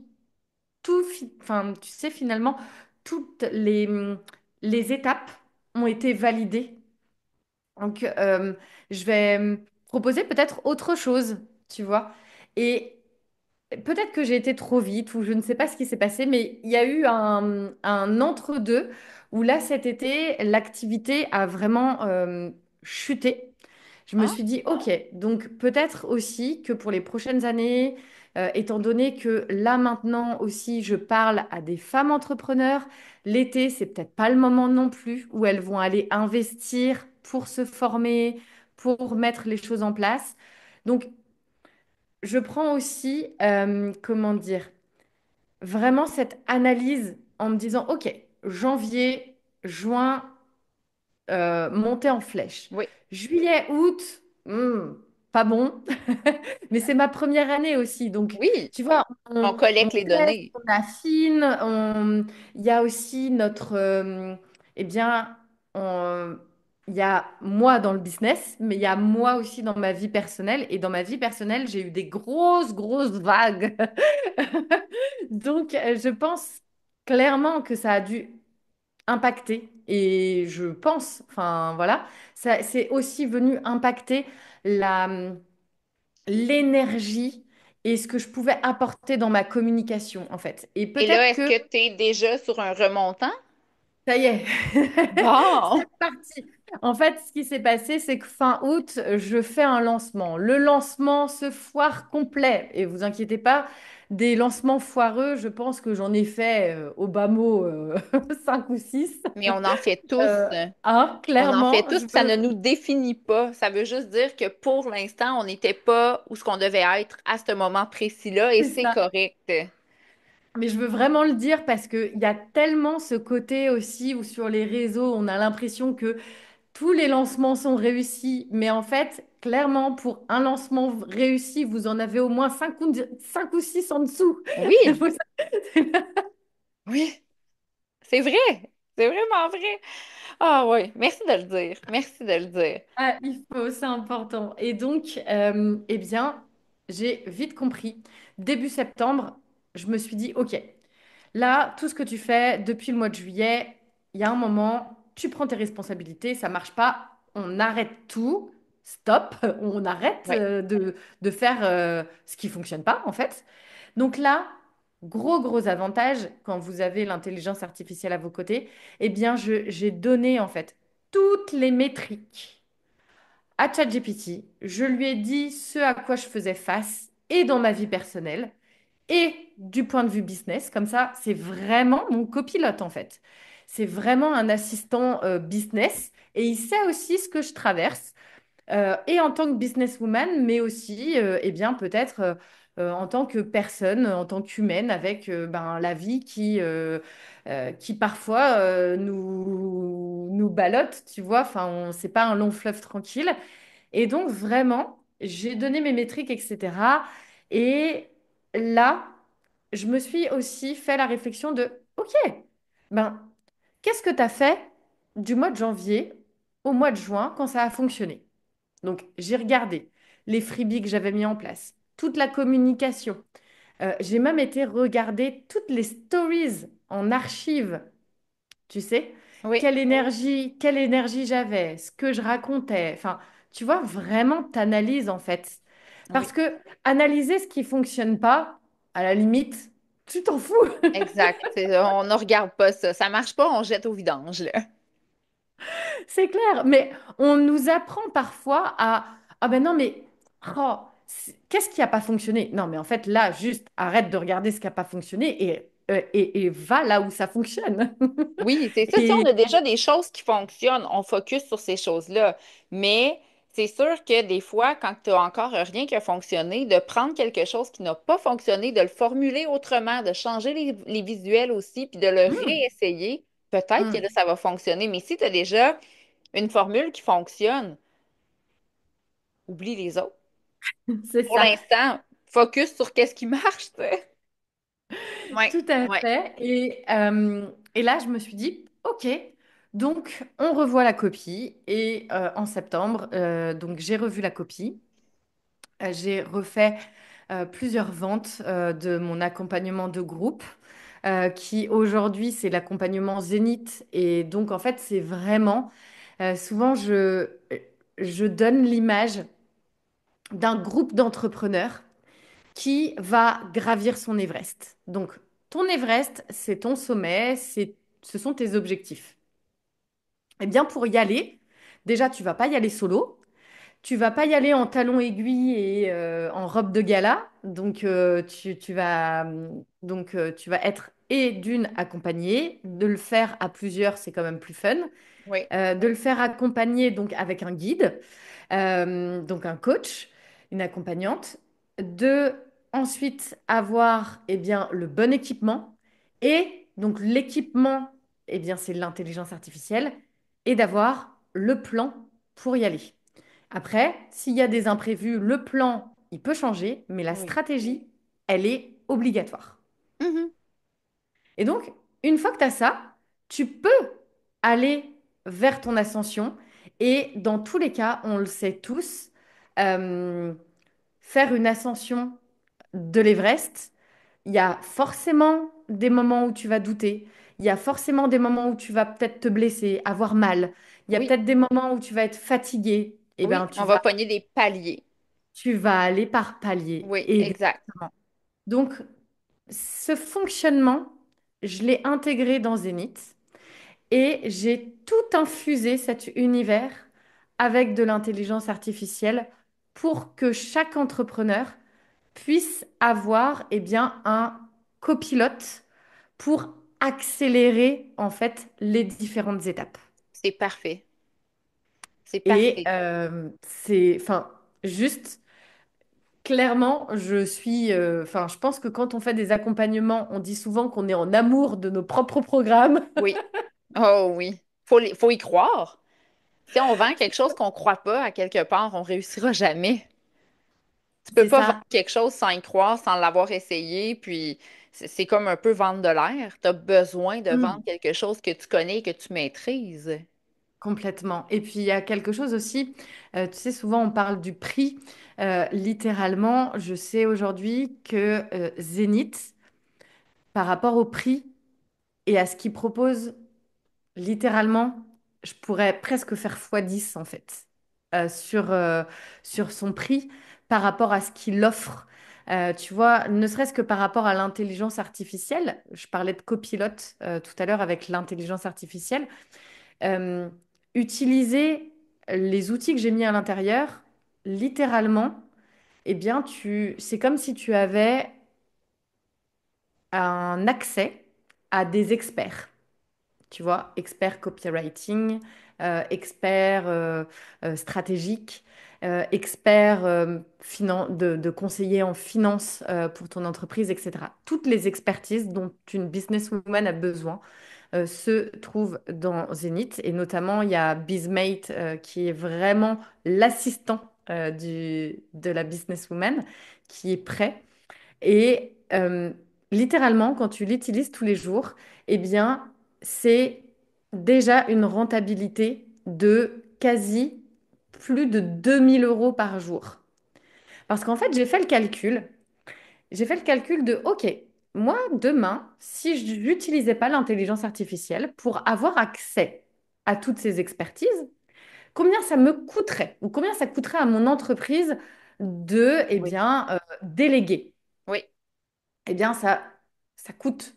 enfin, tu sais, finalement, toutes les étapes ont été validées donc, je vais proposer peut-être autre chose, tu vois. Et peut-être que j'ai été trop vite ou je ne sais pas ce qui s'est passé, mais il y a eu un entre-deux où là, cet été, l'activité a vraiment chuté. Je me Ah, suis dit, OK, donc peut-être aussi que pour les prochaines années, étant donné que là maintenant aussi, je parle à des femmes entrepreneurs, l'été, c'est peut-être pas le moment non plus où elles vont aller investir pour se former, pour mettre les choses en place. Donc, je prends aussi, comment dire, vraiment cette analyse en me disant, OK, janvier, juin, montée en flèche. oui, Juillet, août, pas bon. Mais c'est ma première année aussi. Donc, oui, tu vois, on on collecte les teste, données. on affine. Il y a aussi notre... eh bien, il y a moi dans le business, mais il y a moi aussi dans ma vie personnelle. Et dans ma vie personnelle, j'ai eu des grosses, grosses vagues. Donc, je pense clairement que ça a dû impacter. Et je pense, enfin voilà, ça c'est aussi venu impacter la, l'énergie et ce que je pouvais apporter dans ma communication, en fait. Et Et là, peut-être est-ce que que tu es déjà sur un remontant? ça y est, Bon, c'est parti. En fait, ce qui s'est passé, c'est que fin août, je fais un lancement. Le lancement se foire complet. Et vous inquiétez pas, des lancements foireux, je pense que j'en ai fait au bas mot 5 ou 6. mais on en fait tous. Hein, On en fait clairement, tous, je puis ça me ne nous définit pas. Ça veut juste dire que pour l'instant, on n'était pas où ce qu'on devait être à ce moment précis-là, et c'est c'est ça. correct. Mais je veux vraiment le dire parce qu'il y a tellement ce côté aussi où sur les réseaux, on a l'impression que tous les lancements sont réussis. Mais en fait, clairement, pour un lancement réussi, vous en avez au moins 5 ou 6 en dessous. Oui, oui, c'est vrai. C'est vraiment vrai. Ah oui, merci de le dire. Merci de le dire. Ah, il faut, c'est important. Et donc, eh bien, j'ai vite compris. Début septembre, je me suis dit, OK, là, tout ce que tu fais depuis le mois de juillet, il y a un moment, tu prends tes responsabilités, ça marche pas, on arrête tout, stop, on arrête Oui, de faire ce qui fonctionne pas, en fait. Donc là, gros avantage quand vous avez l'intelligence artificielle à vos côtés, eh bien, j'ai donné, en fait, toutes les métriques à ChatGPT. Je lui ai dit ce à quoi je faisais face et dans ma vie personnelle et du point de vue business. Comme ça, c'est vraiment mon copilote en fait. C'est vraiment un assistant business et il sait aussi ce que je traverse et en tant que businesswoman, mais aussi eh bien peut-être en tant que personne, en tant qu'humaine avec ben, la vie qui parfois nous ballotte, tu vois. Enfin, c'est pas un long fleuve tranquille. Et donc, vraiment, j'ai donné mes métriques, etc. Et là, je me suis aussi fait la réflexion de, OK, ben, qu'est-ce que tu as fait du mois de janvier au mois de juin quand ça a fonctionné? Donc, j'ai regardé les freebies que j'avais mis en place, toute la communication. J'ai même été regarder toutes les stories en archive, tu sais, oui, quelle énergie j'avais, ce que je racontais. Enfin, tu vois, vraiment, t'analyses en fait. oui, Parce que analyser ce qui fonctionne pas, à la limite, tu t'en fous. exact. On ne regarde pas ça. Ça marche pas, on jette au vidange, là. C'est clair. Mais on nous apprend parfois à, ah ben non, mais oh, qu'est-ce qui a pas fonctionné? Non, mais en fait, là, juste arrête de regarder ce qui a pas fonctionné et va là où ça fonctionne. Oui, c'est ça. Si on Et a déjà des choses qui fonctionnent, on focus sur ces choses-là. Mais c'est sûr que des fois, quand tu n'as encore rien qui a fonctionné, de prendre quelque chose qui n'a pas fonctionné, de le formuler autrement, de changer les visuels aussi, puis de le Hum, réessayer, peut-être que là, hum, ça va fonctionner. Mais si tu as déjà une formule qui fonctionne, oublie les autres. c'est Pour ça. l'instant, focus sur qu'est-ce qui marche, tu sais. Ouais, Tout à ouais, fait. Et là, je me suis dit, OK, donc on revoit la copie. Et en septembre, donc j'ai revu la copie. J'ai refait plusieurs ventes de mon accompagnement de groupe, qui aujourd'hui, c'est l'accompagnement Zénith. Et donc, en fait, c'est vraiment, souvent, je donne l'image d'un groupe d'entrepreneurs qui va gravir son Everest. Donc, ton Everest, c'est ton sommet, ce sont tes objectifs. Eh bien, pour y aller, déjà, tu vas pas y aller solo. Tu vas pas y aller en talons aiguilles et en robe de gala. Donc, tu vas être et d'une accompagnée. De le faire à plusieurs, c'est quand même plus fun. oui, De le faire accompagner donc avec un guide, donc un coach, une accompagnante, de ensuite avoir eh bien, le bon équipement et donc l'équipement, eh bien, c'est l'intelligence artificielle et d'avoir le plan pour y aller. Après, s'il y a des imprévus, le plan, il peut changer, mais la oui. stratégie, elle est obligatoire. Mhm. Et donc, une fois que tu as ça, tu peux aller vers ton ascension. Et dans tous les cas, on le sait tous, euh, faire une ascension de l'Everest, il y a forcément des moments où tu vas douter. Il y a forcément des moments où tu vas peut-être te blesser, avoir mal. Il y a Oui, peut-être des moments où tu vas être fatigué. Eh oui, bien, on va pogner des paliers. tu vas aller par palier. Oui, exact. Exactement. Donc, ce fonctionnement, je l'ai intégré dans Zenith. Et j'ai tout infusé cet univers avec de l'intelligence artificielle pour que chaque entrepreneur puisse avoir eh bien, un copilote pour accélérer en fait les différentes étapes. C'est parfait. C'est Et parfait. enfin, juste clairement, enfin, je pense que quand on fait des accompagnements, on dit souvent qu'on est en amour de nos propres programmes. Oui. Oh oui. Faut y croire. Si on vend quelque chose qu'on ne croit pas à quelque part, on réussira jamais. Tu peux C'est pas vendre ça. quelque chose sans y croire, sans l'avoir essayé, puis c'est comme un peu vendre de l'air. Tu as besoin de vendre quelque chose que tu connais et que tu maîtrises. Complètement. Et puis il y a quelque chose aussi, tu sais, souvent on parle du prix. Littéralement, je sais aujourd'hui que Zénith, par rapport au prix et à ce qu'il propose, littéralement, je pourrais presque faire x10 en fait sur son prix par rapport à ce qu'il offre. Tu vois, ne serait-ce que par rapport à l'intelligence artificielle, je parlais de copilote tout à l'heure avec l'intelligence artificielle. Euh, Utiliser les outils que j'ai mis à l'intérieur, littéralement, eh bien, c'est comme si tu avais un accès à des experts. Tu vois, expert copywriting, expert stratégique, expert de conseiller en finance pour ton entreprise, etc. Toutes les expertises dont une businesswoman a besoin se trouvent dans Zenith. Et notamment, il y a BizMate qui est vraiment l'assistant de la businesswoman qui est prêt. Et littéralement, quand tu l'utilises tous les jours, eh bien, c'est déjà une rentabilité de quasi plus de 2 000 € par jour. Parce qu'en fait, j'ai fait le calcul de, OK, moi, demain, si je n'utilisais pas l'intelligence artificielle pour avoir accès à toutes ces expertises, combien ça me coûterait ou combien ça coûterait à mon entreprise de, eh Oui. bien, déléguer? Oui, Eh bien, ça coûte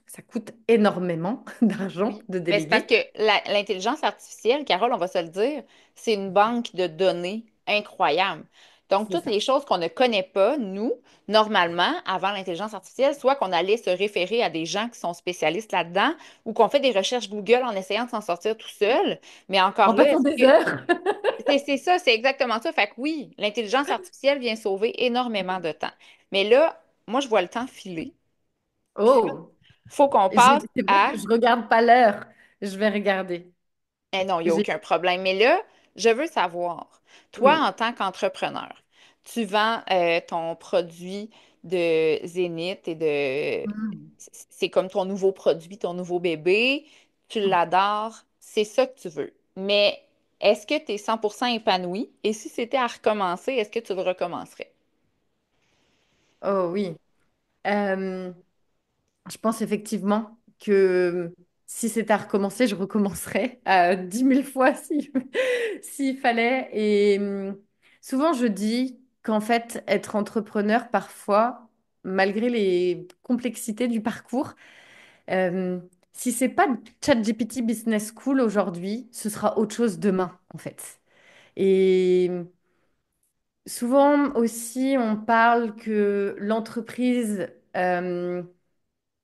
énormément d'argent oui. de Mais c'est parce déléguer. que l'intelligence artificielle, Carole, on va se le dire, c'est une banque de données incroyable. Donc, C'est toutes ça. les choses qu'on ne connaît pas, nous, normalement, avant l'intelligence artificielle, soit qu'on allait se référer à des gens qui sont spécialistes là-dedans ou qu'on fait des recherches Google en essayant de s'en sortir tout seul. Mais encore En là, passant est-ce des que heures. c'est ça, c'est exactement ça. Fait que oui, l'intelligence artificielle vient sauver énormément de temps. Mais là, moi, je vois le temps filer. Puis là, Oh, faut qu'on passe c'est vrai à que je regarde pas l'heure. Je vais regarder. eh non, il n'y a J'ai- aucun problème. Mais là, je veux savoir, toi, Oui. en tant qu'entrepreneur, tu vends ton produit de Zénith et de... Mm. C'est comme ton nouveau produit, ton nouveau bébé, tu l'adores, c'est ça que tu veux. Mais est-ce que tu es 100% épanoui? Et si c'était à recommencer, est-ce que tu le recommencerais? Oh oui. Euh, je pense effectivement que si c'était à recommencer, je recommencerais 10 000 fois s'il fallait. Et souvent, je dis qu'en fait, être entrepreneur, parfois, malgré les complexités du parcours, euh, si c'est pas ChatGPT Business School aujourd'hui, ce sera autre chose demain, en fait. Et souvent aussi, on parle que l'entreprise,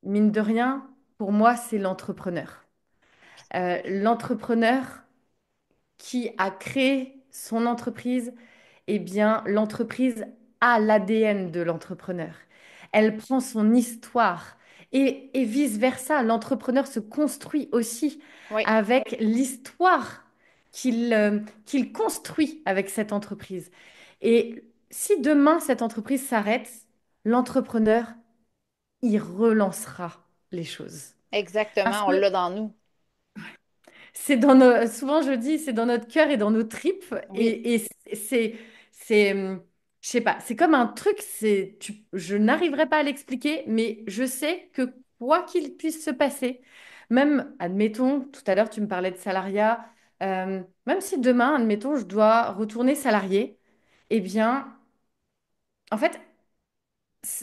mine de rien, pour moi, c'est l'entrepreneur. L'entrepreneur qui a créé son entreprise, eh bien, l'entreprise a l'ADN de l'entrepreneur. Elle prend son histoire et vice-versa. L'entrepreneur se construit aussi Oui, avec l'histoire qu'il construit avec cette entreprise. Et si demain cette entreprise s'arrête, l'entrepreneur, il relancera les choses. Parce exactement, on que l'a dans nous. c'est dans nos, souvent je dis, c'est dans notre cœur et dans nos tripes. Oui, Et je sais pas, c'est comme un truc, je n'arriverai pas à l'expliquer, mais je sais que quoi qu'il puisse se passer, même, admettons, tout à l'heure tu me parlais de salariat, même si demain, admettons, je dois retourner salarié, eh bien, en fait,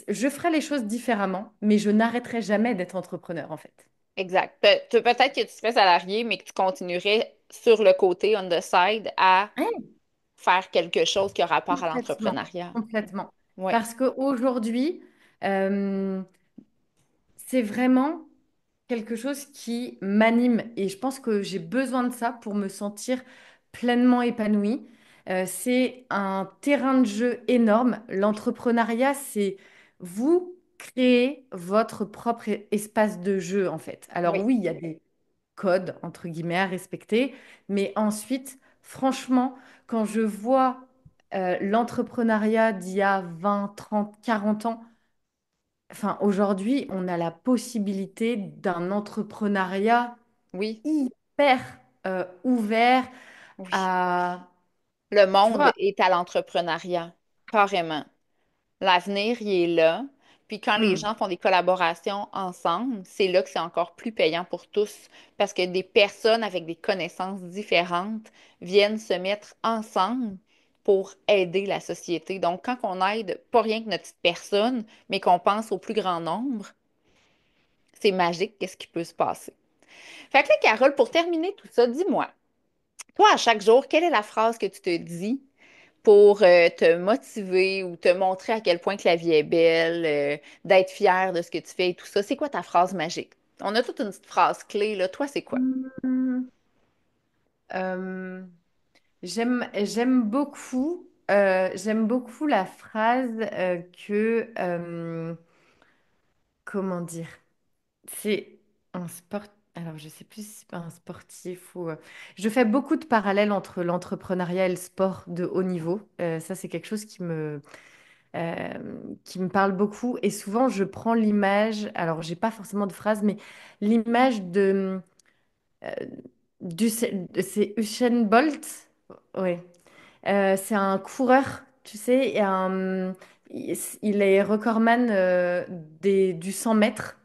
je ferai les choses différemment, mais je n'arrêterai jamais d'être entrepreneur, en fait. exact. Peut-être que tu serais salarié, mais que tu continuerais sur le côté, on the side, à faire quelque chose qui a rapport à Complètement, l'entrepreneuriat. complètement. Oui, Parce qu'aujourd'hui, euh, c'est vraiment quelque chose qui m'anime et je pense que j'ai besoin de ça pour me sentir pleinement épanouie. C'est un terrain de jeu énorme. L'entrepreneuriat, c'est vous créer votre propre espace de jeu, en fait. Alors oui, oui, il y a des codes, entre guillemets, à respecter. Mais ensuite, franchement, quand je vois l'entrepreneuriat d'il y a 20, 30, 40 ans, enfin, aujourd'hui, on a la possibilité d'un entrepreneuriat oui, hyper ouvert Oui. à, Le tu monde vois, est à l'entrepreneuriat, carrément. L'avenir, il est là. Puis quand les hmm, gens font des collaborations ensemble, c'est là que c'est encore plus payant pour tous parce que des personnes avec des connaissances différentes viennent se mettre ensemble pour aider la société. Donc, quand on aide pas rien que notre petite personne, mais qu'on pense au plus grand nombre, c'est magique, qu'est-ce qui peut se passer. Fait que là, Carole, pour terminer tout ça, dis-moi, toi, à chaque jour, quelle est la phrase que tu te dis pour te motiver ou te montrer à quel point que la vie est belle, d'être fière de ce que tu fais et tout ça? C'est quoi ta phrase magique? On a toute une petite phrase clé, là. Toi, c'est quoi? hmm, euh, j'aime beaucoup la phrase comment dire, c'est un sport. Alors, je sais plus si c'est pas un sportif ou. Je fais beaucoup de parallèles entre l'entrepreneuriat et le sport de haut niveau. Ça, c'est quelque chose qui me parle beaucoup. Et souvent, je prends l'image. Alors, j'ai pas forcément de phrase, mais l'image euh, c'est Usain Bolt. Oui. C'est un coureur, tu sais, il est recordman du 100 mètres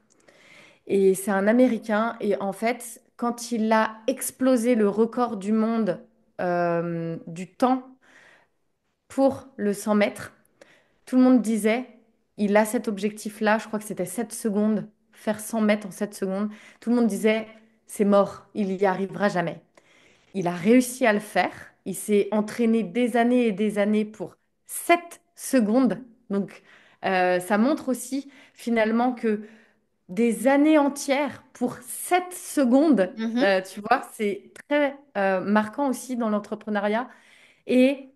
et c'est un Américain. Et en fait, quand il a explosé le record du monde du temps pour le 100 mètres, tout le monde disait, il a cet objectif-là, je crois que c'était 7 secondes, faire 100 mètres en 7 secondes. Tout le monde disait, c'est mort, il n'y arrivera jamais. Il a réussi à le faire. Il s'est entraîné des années et des années pour 7 secondes. Donc, ça montre aussi finalement que des années entières pour 7 secondes, Mhm. tu vois, c'est très marquant aussi dans l'entrepreneuriat. Et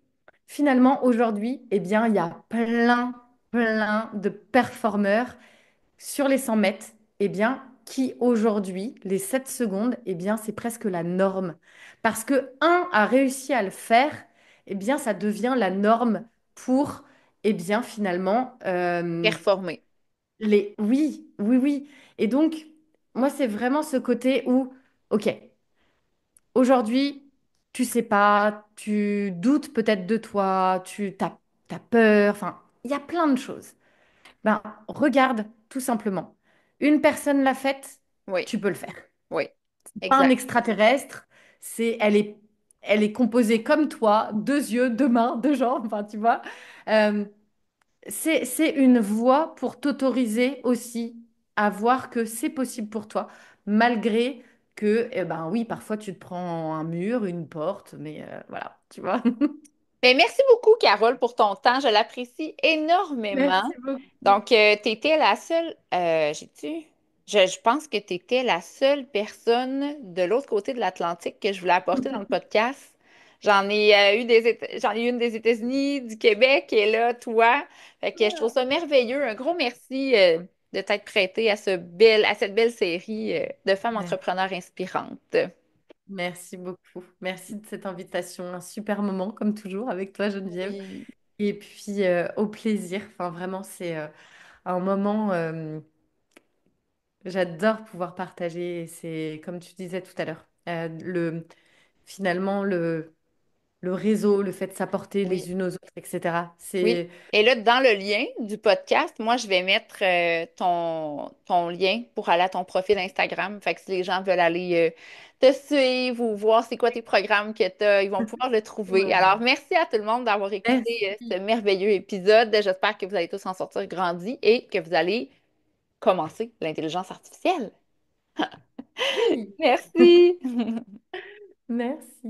finalement, aujourd'hui, eh bien, il y a plein de performeurs sur les 100 mètres, eh bien, qui aujourd'hui, les 7 secondes, eh bien, c'est presque la norme. Parce que un a réussi à le faire, eh bien, ça devient la norme pour, eh bien, finalement, Performer. oui. Et donc, moi, c'est vraiment ce côté où, OK, aujourd'hui, tu sais pas, tu doutes peut-être de toi, t'as peur, enfin, il y a plein de choses. Ben, regarde, tout simplement. Une personne l'a faite, Oui, tu peux le faire. oui, Pas un exact. extraterrestre, elle est composée comme toi, deux yeux, deux mains, deux jambes, enfin, tu vois. Euh, c'est une voie pour t'autoriser aussi à voir que c'est possible pour toi, malgré que, eh ben oui, parfois tu te prends un mur, une porte, mais voilà, tu vois. Ben, merci beaucoup, Carole, pour ton temps. Je l'apprécie énormément. Merci beaucoup. Donc, tu étais la seule, j'ai-tu? Je pense que tu étais la seule personne de l'autre côté de l'Atlantique que je voulais apporter dans le podcast. J'en ai j'en ai eu une des États-Unis, du Québec, et là, toi. Fait que je trouve ça merveilleux. Un gros merci, de t'être prêtée à à cette belle série, de femmes entrepreneurs inspirantes. Merci beaucoup. Merci de cette invitation. Un super moment, comme toujours, avec toi, Geneviève. Oui. Et puis, au plaisir. Enfin, vraiment, c'est un moment, j'adore pouvoir partager. Et c'est, comme tu disais tout à l'heure, finalement, le réseau, le fait de s'apporter Oui. les unes aux autres, etc. Oui. C'est Et là, dans le lien du podcast, moi, je vais mettre ton lien pour aller à ton profil Instagram. Fait que si les gens veulent aller te suivre ou voir c'est quoi tes programmes que tu as, ils vont pouvoir le trouver. Ouais. Alors, merci à tout le monde d'avoir écouté ce Merci. merveilleux épisode. J'espère que vous allez tous en sortir grandis et que vous allez commencer l'intelligence artificielle. Oui. Merci. Merci.